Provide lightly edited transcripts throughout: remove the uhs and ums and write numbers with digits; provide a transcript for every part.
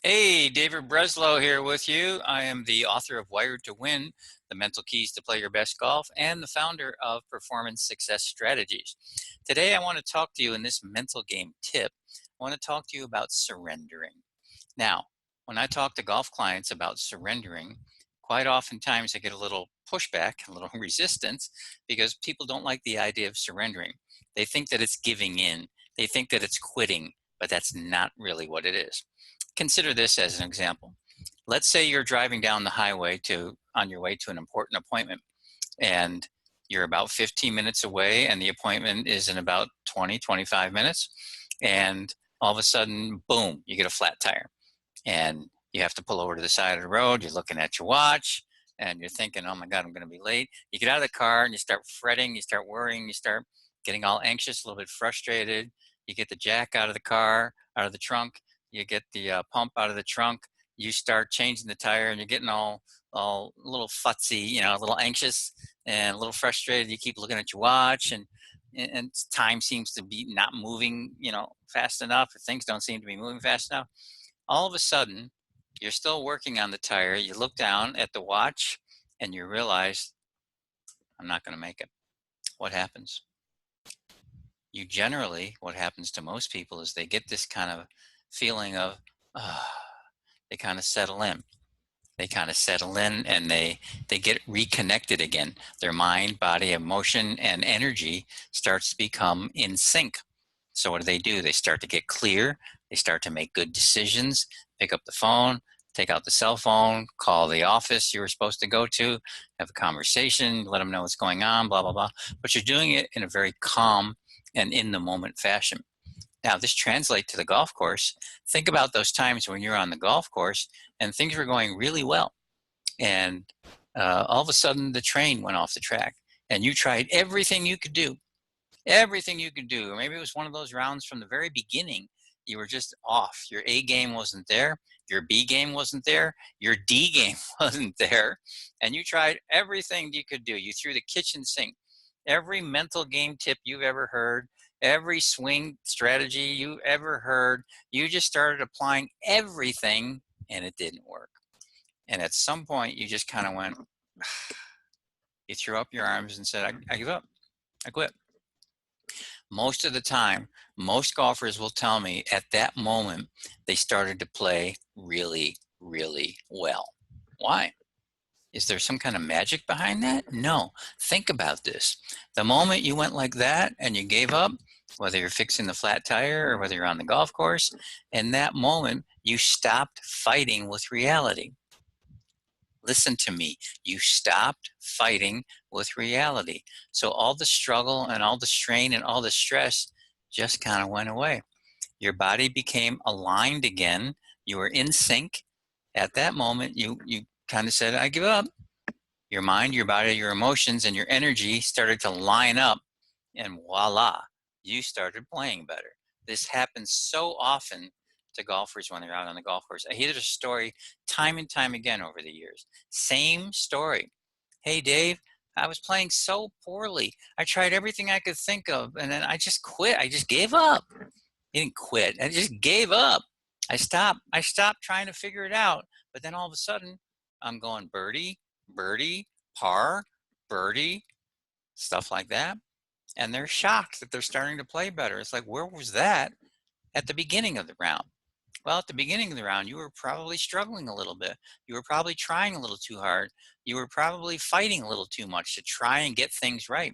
Hey, David Breslow here with you. I am the author of Wired to Win, The Mental Keys to Play Your Best Golf, and the founder of Performance Success Strategies. Today, I want to talk to you in this mental game tip. I want to talk to you about surrendering. Now, when I talk to golf clients about surrendering, quite oftentimes I get a little pushback, a little resistance, because people don't like the idea of surrendering. They think that it's giving in. They think that it's quitting, but that's not really what it is. Consider this as an example. Let's say you're driving down the highway on your way to an important appointment, and you're about 15 minutes away, and the appointment is in about 20, 25 minutes, and all of a sudden, boom, you get a flat tire, and you have to pull over to the side of the road. You're looking at your watch, and you're thinking, oh my God, I'm going to be late. You get out of the car, and you start fretting, you start worrying, you start getting all anxious, a little bit frustrated. You get the jack out of the car, out of the trunk, you get the pump out of the trunk, you start changing the tire, and you're getting all a little futzy, a little anxious and a little frustrated. You keep looking at your watch, and time seems to be not moving, fast enough, or things don't seem to be moving fast enough. All of a sudden, you're still working on the tire. You look down at the watch and you realize, I'm not going to make it. What happens? What happens to most people is they get this kind of feeling of, they kind of settle in. They kind of settle in, and they get reconnected again. Their mind, body, emotion, and energy starts to become in sync. So what do? They start to get clear. They start to make good decisions, pick up the phone, take out the cell phone, call the office you were supposed to go to, have a conversation, let them know what's going on, blah, blah, blah. But you're doing it in a very calm and in the moment fashion. Now, this translates to the golf course. Think about those times when you're on the golf course and things were going really well. And all of a sudden, the train went off the track, and you tried everything you could do. Everything you could do. Or maybe it was one of those rounds from the very beginning. You were just off. Your A game wasn't there. Your B game wasn't there. Your D game wasn't there. And you tried everything you could do. You threw the kitchen sink. Every mental game tip you've ever heard, every swing strategy you ever heard, you just started applying everything, and it didn't work. And at some point, you just kind of went, you threw up your arms and said, I give up. I quit. Most of the time, most golfers will tell me at that moment, they started to play really, really well. Why? Is there some kind of magic behind that? No. Think about this. The moment you went like that and you gave up, whether you're fixing the flat tire or whether you're on the golf course, in that moment, you stopped fighting with reality. Listen to me. You stopped fighting with reality. So all the struggle and all the strain and all the stress just kind of went away. Your body became aligned again. You were in sync. At that moment, you kind of said, I give up. Your mind, your body, your emotions, and your energy started to line up, and voila, you started playing better. This happens so often to golfers when they're out on the golf course. I hear this story time and time again over the years. Same story. Hey, Dave, I was playing so poorly. I tried everything I could think of, and then I just quit. I just gave up. I didn't quit. I just gave up. I stopped trying to figure it out. But then all of a sudden, I'm going birdie, birdie, par, birdie, stuff like that. And they're shocked that they're starting to play better. It's like, where was that at the beginning of the round? Well, at the beginning of the round, you were probably struggling a little bit. You were probably trying a little too hard. You were probably fighting a little too much to try and get things right.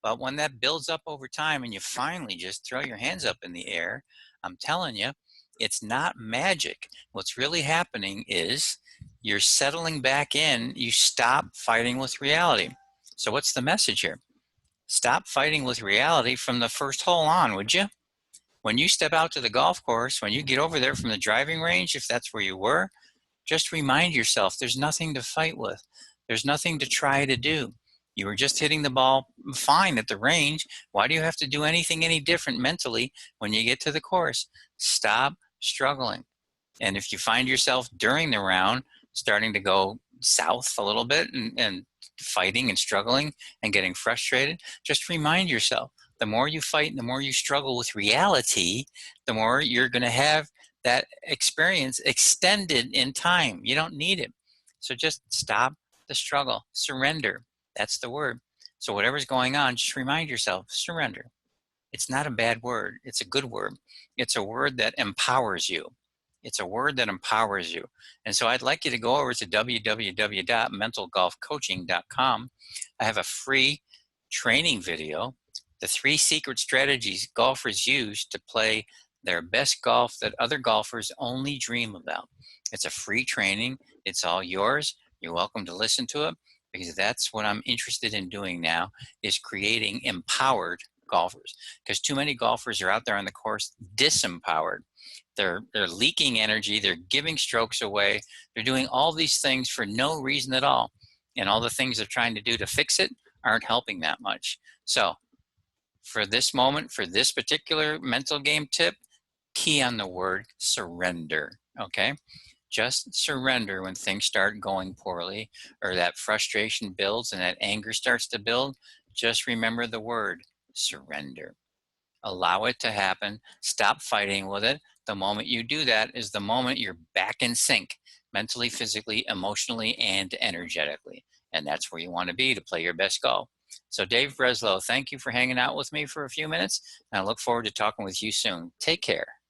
But when that builds up over time and you finally just throw your hands up in the air, I'm telling you, it's not magic. What's really happening is you're settling back in. You stop fighting with reality. So what's the message here? Stop fighting with reality from the first hole on, would you? When you step out to the golf course, when you get over there from the driving range, if that's where you were, just remind yourself there's nothing to fight with. There's nothing to try to do. You were just hitting the ball fine at the range. Why do you have to do anything any different mentally when you get to the course? Stop struggling. And if you find yourself during the round starting to go south a little bit and fighting and struggling and getting frustrated, just remind yourself the more you fight and the more you struggle with reality, the more you're going to have that experience extended in time. You don't need it. So just stop the struggle. Surrender. That's the word. So whatever's going on, just remind yourself, surrender. It's not a bad word. It's a good word. It's a word that empowers you. It's a word that empowers you. And so I'd like you to go over to www.mentalgolfcoaching.com. I have a free training video, the 3 secret strategies golfers use to play their best golf that other golfers only dream about. It's a free training. It's all yours. You're welcome to listen to it, because that's what I'm interested in doing now, is creating empowered golfers, because too many golfers are out there on the course disempowered. They're leaking energy, they're giving strokes away, they're doing all these things for no reason at all, and all the things they're trying to do to fix it aren't helping that much. So for this moment, for this particular mental game tip, key on the word surrender. Okay, just surrender when things start going poorly, or that frustration builds and that anger starts to build. Just remember the word surrender. Allow it to happen. Stop fighting with it. The moment you do that is the moment you're back in sync, mentally, physically, emotionally, and energetically. And that's where you want to be to play your best golf. So Dave Breslow, thank you for hanging out with me for a few minutes, and I look forward to talking with you soon. Take care.